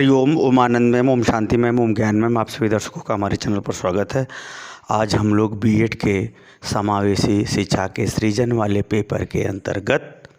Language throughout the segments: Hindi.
हरिओम, ओम आनंद मैम, ओम शांति मैम, ओम ज्ञान मैम, आप सभी दर्शकों का हमारे चैनल पर स्वागत है। आज हम लोग बीएड के समावेशी शिक्षा के सृजन वाले पेपर के अंतर्गत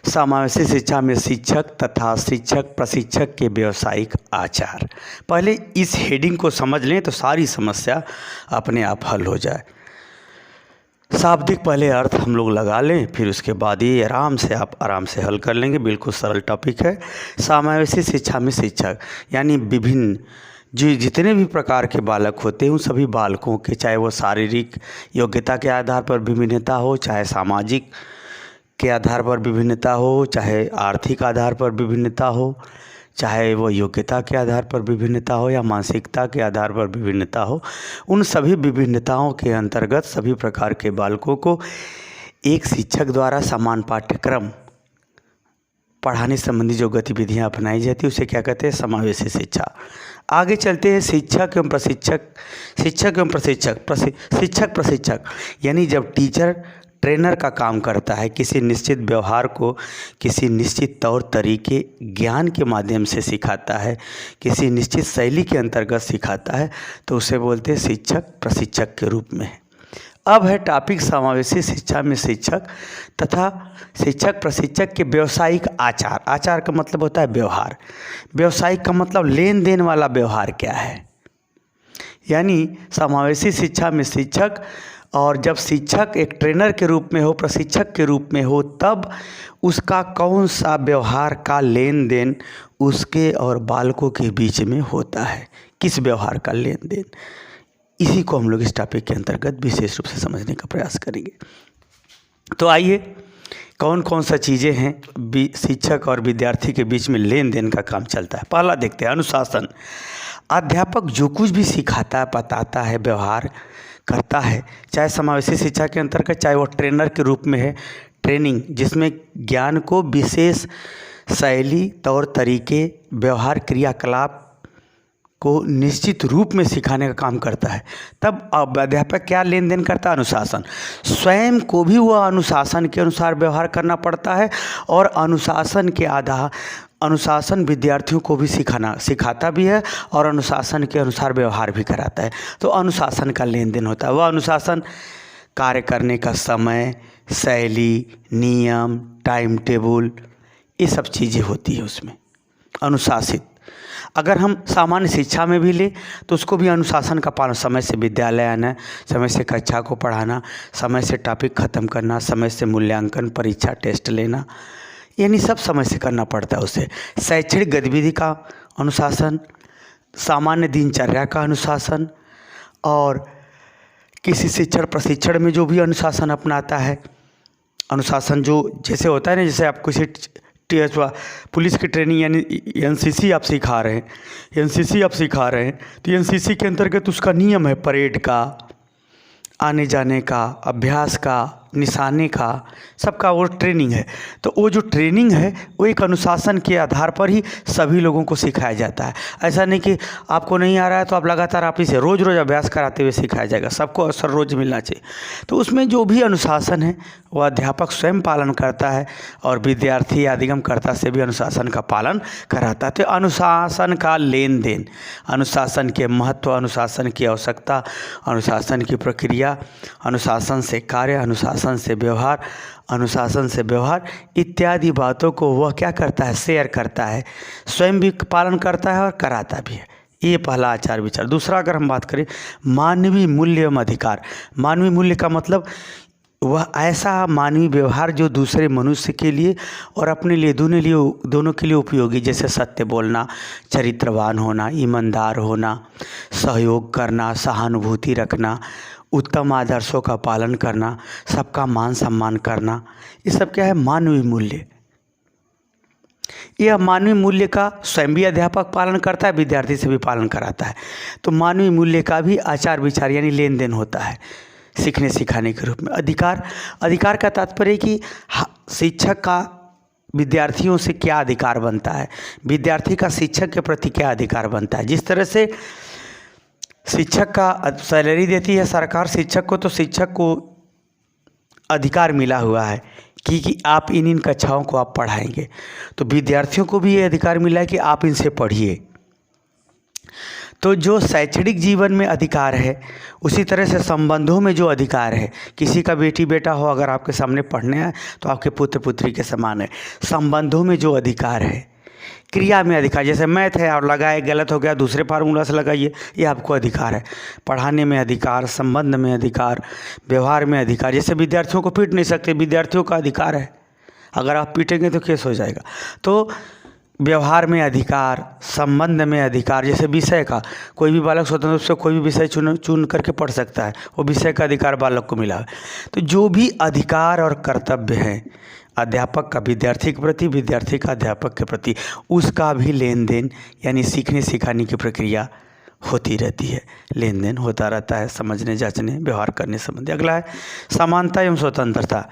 समावेशी शिक्षा में शिक्षक तथा शिक्षक प्रशिक्षक के व्यावसायिक आचार, पहले इस हेडिंग को समझ लें तो सारी समस्या अपने आप हल हो जाए। शाब्दिक पहले अर्थ हम लोग लगा लें, फिर उसके बाद ये आराम से हल कर लेंगे। बिल्कुल सरल टॉपिक है। समावेशी शिक्षा में शिक्षक यानी विभिन्न जितने भी प्रकार के बालक होते हैं उन सभी बालकों के, चाहे वो शारीरिक योग्यता के आधार पर विभिन्नता हो, चाहे सामाजिक के आधार पर विभिन्नता हो, चाहे आर्थिक आधार पर विभिन्नता हो, चाहे वो योग्यता के आधार पर विभिन्नता हो या मानसिकता के आधार पर विभिन्नता हो, उन सभी विभिन्नताओं के अंतर्गत सभी प्रकार के बालकों को एक शिक्षक द्वारा समान पाठ्यक्रम पढ़ाने संबंधी जो गतिविधियां अपनाई जाती है उसे क्या कहते हैं? समावेशी शिक्षा। आगे चलते हैं शिक्षक एवं प्रशिक्षक यानी जब टीचर ट्रेनर का काम करता है, किसी निश्चित व्यवहार को किसी निश्चित तौर तरीके ज्ञान के माध्यम से सिखाता है, किसी निश्चित शैली के अंतर्गत सिखाता है, तो उसे बोलते हैं शिक्षक प्रशिक्षक के रूप में। अब है टॉपिक समावेशी शिक्षा में शिक्षक तथा शिक्षक प्रशिक्षक के व्यावसायिक आचार। आचार का मतलब होता है व्यवहार, व्यावसायिक का मतलब लेन देन वाला व्यवहार क्या है। यानी समावेशी शिक्षा में शिक्षक, और जब शिक्षक एक ट्रेनर के रूप में हो, प्रशिक्षक के रूप में हो, तब उसका कौन सा व्यवहार का लेन देन उसके और बालकों के बीच में होता है, किस व्यवहार का लेन देन, इसी को हम लोग इस टॉपिक के अंतर्गत विशेष रूप से समझने का प्रयास करेंगे। तो आइए कौन कौन सा चीज़ें हैं शिक्षक और विद्यार्थी के बीच में लेन देन का काम चलता है। पहला देखते हैं अनुशासन। अध्यापक जो कुछ भी सिखाता है, बताता है, व्यवहार करता है, चाहे समावेशी शिक्षा के अंतर्गत, चाहे वो ट्रेनर के रूप में है, ट्रेनिंग जिसमें ज्ञान को विशेष शैली, तौर तरीके, व्यवहार, क्रियाकलाप को निश्चित रूप में सिखाने का काम करता है, तब अब अध्यापक क्या लेन देन करता है? अनुशासन। स्वयं को भी वह अनुशासन के अनुसार व्यवहार करना पड़ता है और अनुशासन विद्यार्थियों को भी सिखाता भी है और अनुशासन के अनुसार व्यवहार भी कराता है। तो अनुशासन का लेन देन होता है। वह अनुशासन कार्य करने का समय, शैली, नियम, टाइम टेबल, ये सब चीज़ें होती है उसमें अनुशासित। अगर हम सामान्य शिक्षा में भी लें तो उसको भी अनुशासन का पालन, समय से विद्यालय आना, समय से कक्षा को पढ़ाना, समय से टॉपिक ख़त्म करना, समय से मूल्यांकन, परीक्षा, टेस्ट लेना, यानी सब समय से करना पड़ता है उसे। शैक्षणिक गतिविधि का अनुशासन, सामान्य दिनचर्या का अनुशासन, और किसी शिक्षण प्रशिक्षण में जो भी अनुशासन अपनाता है, अनुशासन जो जैसे होता है ना, जैसे आप किसी पुलिस की ट्रेनिंग यानी एनसीसी आप सिखा रहे हैं, तो एनसीसी के अंतर्गत उसका नियम है परेड का, आने जाने का, अभ्यास का, निशाने का, सबका वो ट्रेनिंग है। तो वो जो ट्रेनिंग है वो एक अनुशासन के आधार पर ही सभी लोगों को सिखाया जाता है। ऐसा नहीं कि आपको नहीं आ रहा है तो आप लगातार आप इसे रोज़ अभ्यास कराते हुए सिखाया जाएगा, सबको अवसर रोज़ मिलना चाहिए। तो उसमें जो भी अनुशासन है वह अध्यापक स्वयं पालन करता है और विद्यार्थी अधिगमकर्ता से भी अनुशासन का पालन कराता है। तो अनुशासन का लेन देन, अनुशासन के महत्व, अनुशासन की आवश्यकता, अनुशासन की प्रक्रिया, अनुशासन से कार्य, अनुशासन से व्यवहार इत्यादि बातों को वह क्या करता है? शेयर करता है, स्वयं भी पालन करता है और कराता भी है। ये पहला आचार विचार। दूसरा अगर हम बात करें मानवीय मूल्य एवं अधिकार। मानवीय मूल्य का मतलब वह ऐसा मानवीय व्यवहार जो दूसरे मनुष्य के लिए और अपने लिए दोनों के लिए उपयोगी, जैसे सत्य बोलना, चरित्रवान होना, ईमानदार होना, सहयोग करना, सहानुभूति रखना, उत्तम आदर्शों का पालन करना, सबका मान सम्मान करना, ये सब क्या है? मानवीय मूल्य। यह मानवीय मूल्य का स्वयं भी अध्यापक पालन करता है, विद्यार्थी से भी पालन कराता है। तो मानवीय मूल्य का भी आचार विचार यानी लेन देन होता है सीखने सिखाने के रूप में। अधिकार का तात्पर्य कि शिक्षक का विद्यार्थियों से क्या अधिकार बनता है, विद्यार्थी का शिक्षक के प्रति क्या अधिकार बनता है। जिस तरह से शिक्षक का सैलरी देती है सरकार शिक्षक को, तो शिक्षक को अधिकार मिला हुआ है कि आप इन कक्षाओं को आप पढ़ाएंगे। तो विद्यार्थियों को भी ये अधिकार मिला है कि आप इनसे पढ़िए। तो जो शैक्षणिक जीवन में अधिकार है, उसी तरह से संबंधों में जो अधिकार है, किसी का बेटी बेटा हो अगर आपके सामने पढ़ने आए तो आपके पुत्र पुत्री के समान है। संबंधों में जो अधिकार है, क्रिया में अधिकार, जैसे मैथ है और लगाए गलत हो गया दूसरे फार्मूला से लगाइए, ये आपको अधिकार है। पढ़ाने में अधिकार, संबंध में अधिकार, व्यवहार में अधिकार। जैसे विद्यार्थियों को पीट नहीं सकते, विद्यार्थियों का अधिकार है, अगर आप पीटेंगे तो केस हो जाएगा। तो व्यवहार में अधिकार, संबंध में अधिकार, जैसे विषय का, कोई भी बालक स्वतंत्र रूप से कोई भी विषय चुन करके पढ़ सकता है, वो विषय का अधिकार बालक को मिला है। तो जो भी अधिकार और कर्तव्य हैं अध्यापक का विद्यार्थी के प्रति, विद्यार्थी का अध्यापक के प्रति, उसका भी लेन देन यानी सीखने सिखाने की प्रक्रिया होती रहती है, लेन देन होता रहता है, समझने जांचने व्यवहार करने संबंधी। अगला है समानता एवं स्वतंत्रता।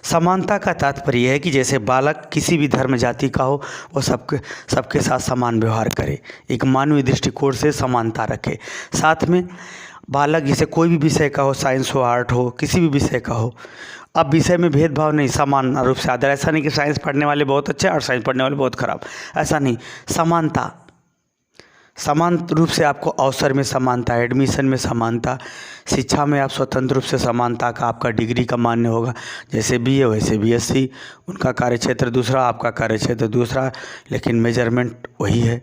समानता का तात्पर्य है कि जैसे बालक किसी भी धर्म जाति का हो, वो सबके साथ समान व्यवहार करे, एक मानवीय दृष्टिकोण से समानता रखे। साथ में बालक जैसे कोई भी विषय का हो, साइंस हो, आर्ट हो, किसी भी विषय का हो, अब विषय में भेदभाव नहीं, समान रूप से आदर। ऐसा नहीं कि साइंस पढ़ने वाले बहुत अच्छे और साइंस पढ़ने वाले बहुत खराब, ऐसा नहीं। समानता, समान रूप से आपको अवसर में समानता, एडमिशन में समानता, शिक्षा में आप स्वतंत्र रूप से समानता का आपका डिग्री का मान्य होगा। जैसे बीए वैसे बीएससी, उनका कार्यक्षेत्र दूसरा, आपका कार्यक्षेत्र दूसरा, लेकिन मेजरमेंट वही है।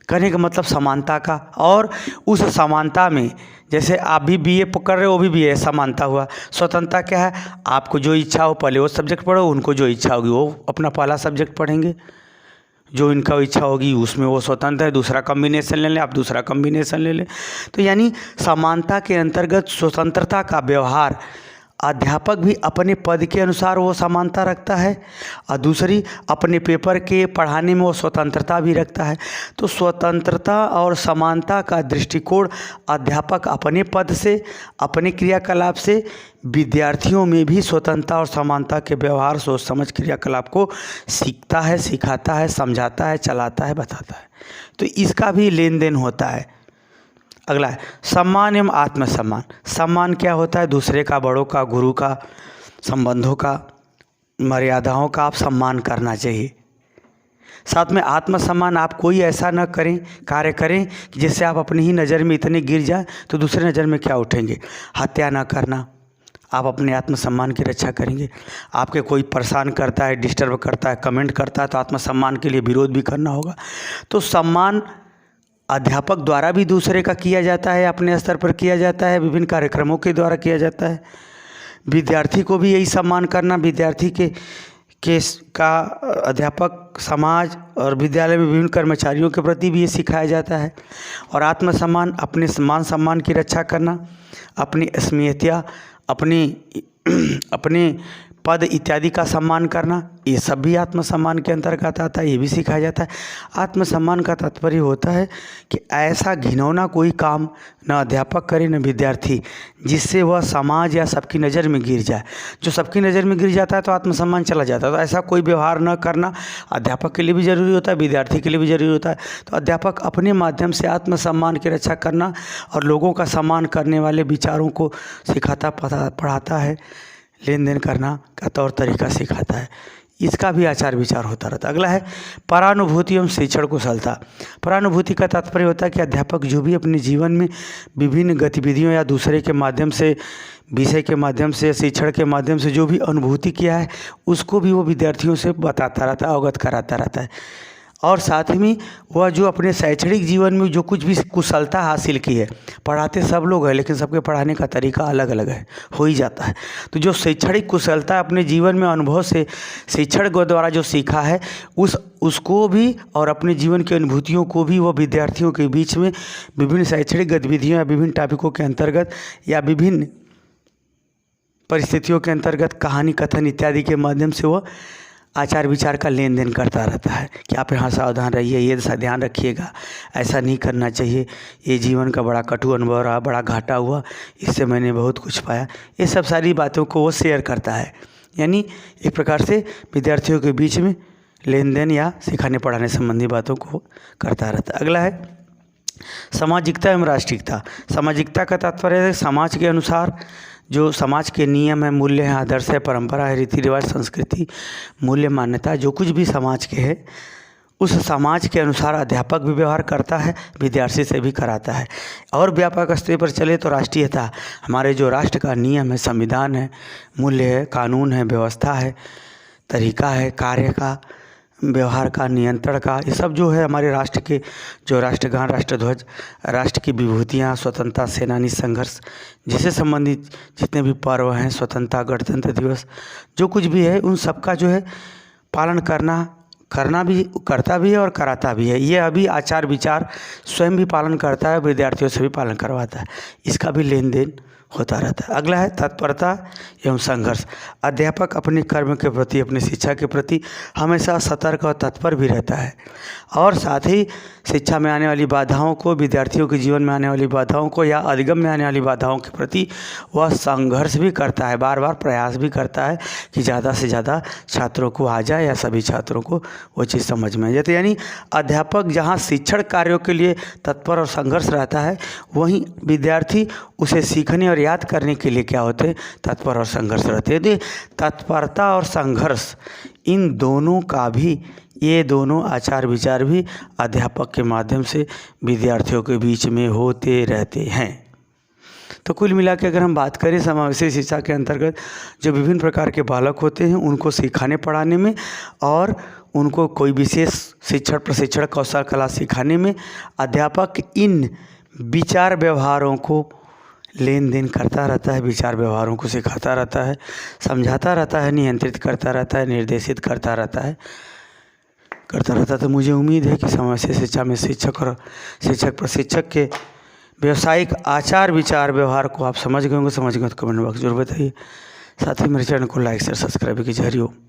कहने का मतलब समानता का। और उस समानता में जैसे आप भी बीए कर रहे हो, वो भी बीए, समानता हुआ। स्वतंत्रता क्या है, आपको जो इच्छा हो पहले वो सब्जेक्ट पढ़ो, उनको जो इच्छा होगी वो अपना पहला सब्जेक्ट पढ़ेंगे, जो इनका इच्छा होगी उसमें वो स्वतंत्र है। दूसरा कॉम्बिनेशन ले लें, आप दूसरा कॉम्बिनेशन ले लें। तो यानी समानता के अंतर्गत स्वतंत्रता का व्यवहार, अध्यापक भी अपने पद के अनुसार वो समानता रखता है और दूसरी अपने पेपर के पढ़ाने में वो स्वतंत्रता भी रखता है। तो स्वतंत्रता और समानता का दृष्टिकोण अध्यापक अपने पद से, अपने क्रियाकलाप से विद्यार्थियों में भी स्वतंत्रता और समानता के व्यवहार, सोच समझ क्रियाकलाप को सीखता है, सिखाता है, समझाता है, चलाता है, बताता है। तो इसका भी लेन देन होता है। अगला है सम्मान एवं आत्मसम्मान। सम्मान क्या होता है, दूसरे का, बड़ों का, गुरु का, संबंधों का, मर्यादाओं का आप सम्मान करना चाहिए। साथ में आत्मसम्मान, आप कोई ऐसा न करें, कार्य करें कि जिससे आप अपनी ही नज़र में इतने गिर जाए तो दूसरे नज़र में क्या उठेंगे। हत्या ना करना, आप अपने आत्मसम्मान की रक्षा करेंगे। आपके कोई परेशान करता है, डिस्टर्ब करता है, कमेंट करता है, तो आत्मसम्मान के लिए विरोध भी करना होगा। तो सम्मान अध्यापक द्वारा भी दूसरे का किया जाता है, अपने स्तर पर किया जाता है, विभिन्न कार्यक्रमों के द्वारा किया जाता है। विद्यार्थी को भी यही सम्मान करना, विद्यार्थी के का अध्यापक, समाज और विद्यालय में विभिन्न कर्मचारियों के प्रति भी ये सिखाया जाता है। और आत्मसम्मान, अपने मान सम्मान की रक्षा करना, अपनी अस्मियता, अपने पद इत्यादि का सम्मान करना, ये सब भी आत्मसम्मान के अंतर्गत आता है, ये भी सिखाया जाता है। आत्मसम्मान का तात्पर्य होता है कि ऐसा घिनौना कोई काम न अध्यापक करे न विद्यार्थी जिससे वह समाज या सबकी नज़र में गिर जाए। जो सबकी नज़र में गिर जाता है तो आत्मसम्मान चला जाता है। तो ऐसा कोई व्यवहार न करना अध्यापक के लिए भी ज़रूरी होता है, विद्यार्थी के लिए भी ज़रूरी होता है। तो अध्यापक अपने माध्यम से आत्मसम्मान की रक्षा करना और लोगों का सम्मान करने वाले विचारों को सिखाता, पढ़ाता है, लेन देन करना का तौर तरीका सिखाता है। इसका भी आचार विचार होता रहता है। अगला है परानुभूति एवं शिक्षण कुशलता। परानुभूति का तात्पर्य होता है कि अध्यापक जो भी अपने जीवन में विभिन्न गतिविधियों या दूसरे के माध्यम से, विषय के माध्यम से, शिक्षण के माध्यम से जो भी अनुभूति किया है उसको भी वो विद्यार्थियों से बताता रहता है, अवगत कराता रहता है। और साथ में वह जो अपने शैक्षणिक जीवन में जो कुछ भी कुशलता हासिल की है, पढ़ाते सब लोग हैं लेकिन सबके पढ़ाने का तरीका अलग अलग है, हो ही जाता है। तो जो शैक्षणिक कुशलता अपने जीवन में अनुभव से शिक्षण के द्वारा जो सीखा है उसको भी और अपने जीवन की अनुभूतियों को भी वो विद्यार्थियों के बीच में विभिन्न शैक्षणिक गतिविधियों या विभिन्न टॉपिकों के अंतर्गत या विभिन्न परिस्थितियों के अंतर्गत कहानी कथन इत्यादि के माध्यम से वो आचार विचार का लेन देन करता रहता है कि आप यहाँ सावधान रहिए, ये ध्यान रखिएगा, ऐसा नहीं करना चाहिए, ये जीवन का बड़ा कटु अनुभव रहा, बड़ा घाटा हुआ, इससे मैंने बहुत कुछ पाया। ये सब सारी बातों को वो शेयर करता है, यानी एक प्रकार से विद्यार्थियों के बीच में लेन देन या सिखाने पढ़ाने संबंधी बातों को करता रहता है। अगला है सामाजिकता एवं राष्ट्रीयता। सामाजिकता का तात्पर्य है समाज के अनुसार जो समाज के नियम है, मूल्य हैं, आदर्श है, परंपरा है, रीति रिवाज, संस्कृति, मूल्य, मान्यता, जो कुछ भी समाज के है उस समाज के अनुसार अध्यापक भी व्यवहार करता है, विद्यार्थी से भी कराता है। और व्यापक स्तर पर चले तो राष्ट्रीयता, हमारे जो राष्ट्र का नियम है, संविधान है, मूल्य है, कानून है, व्यवस्था है, तरीका है, कार्य का, व्यवहार का, नियंत्रण का, ये सब जो है हमारे राष्ट्र के जो राष्ट्रगान, राष्ट्रध्वज, राष्ट्र की विभूतियाँ, स्वतंत्रता सेनानी संघर्ष जिससे संबंधित जितने भी पर्व हैं, स्वतंत्रता, गणतंत्र दिवस, जो कुछ भी है उन सब का जो है पालन करता भी है और कराता भी है। ये अभी आचार विचार स्वयं भी पालन करता है, विद्यार्थियों से भी पालन करवाता है, इसका भी लेन देन होता रहता है। अगला है तत्परता एवं संघर्ष। अध्यापक अपने कर्म के प्रति, अपनी शिक्षा के प्रति हमेशा सतर्क और तत्पर भी रहता है और साथ ही शिक्षा में आने वाली बाधाओं को, विद्यार्थियों के जीवन में आने वाली बाधाओं को या अधिगम में आने वाली बाधाओं के प्रति वह संघर्ष भी करता है, बार बार प्रयास भी करता है कि ज़्यादा से ज़्यादा छात्रों को आ जाए या सभी छात्रों को वो चीज़ समझ में आ जाए। यानी अध्यापक जहाँ शिक्षण कार्यों के लिए तत्पर और संघर्ष रहता है, वहीं विद्यार्थी उसे सीखने और याद करने के लिए क्या होते हैं, तत्पर और संघर्ष रहते हैं। तत्परता और संघर्ष इन दोनों का भी, ये दोनों आचार विचार भी अध्यापक के माध्यम से विद्यार्थियों के बीच में होते रहते हैं। तो कुल मिला के अगर हम बात करें समावेशी शिक्षा के अंतर्गत जो विभिन्न प्रकार के बालक होते हैं उनको सिखाने पढ़ाने में और उनको कोई विशेष शिक्षण प्रशिक्षण कौशल कला सिखाने में अध्यापक इन विचार व्यवहारों को लेन देन करता रहता है, विचार व्यवहारों को सिखाता रहता है, समझाता रहता है, नियंत्रित करता रहता है, निर्देशित करता रहता है। तो मुझे उम्मीद है कि समावेशी शिक्षा में शिक्षक और शिक्षक प्रशिक्षक के व्यावसायिक आचार विचार व्यवहार को आप समझ गए होंगे। तो कमेंट बॉक्स जरूर बताइए। साथ ही मेरे चैनल को लाइक शेयर सब्सक्राइब कीजिए। हरिओम।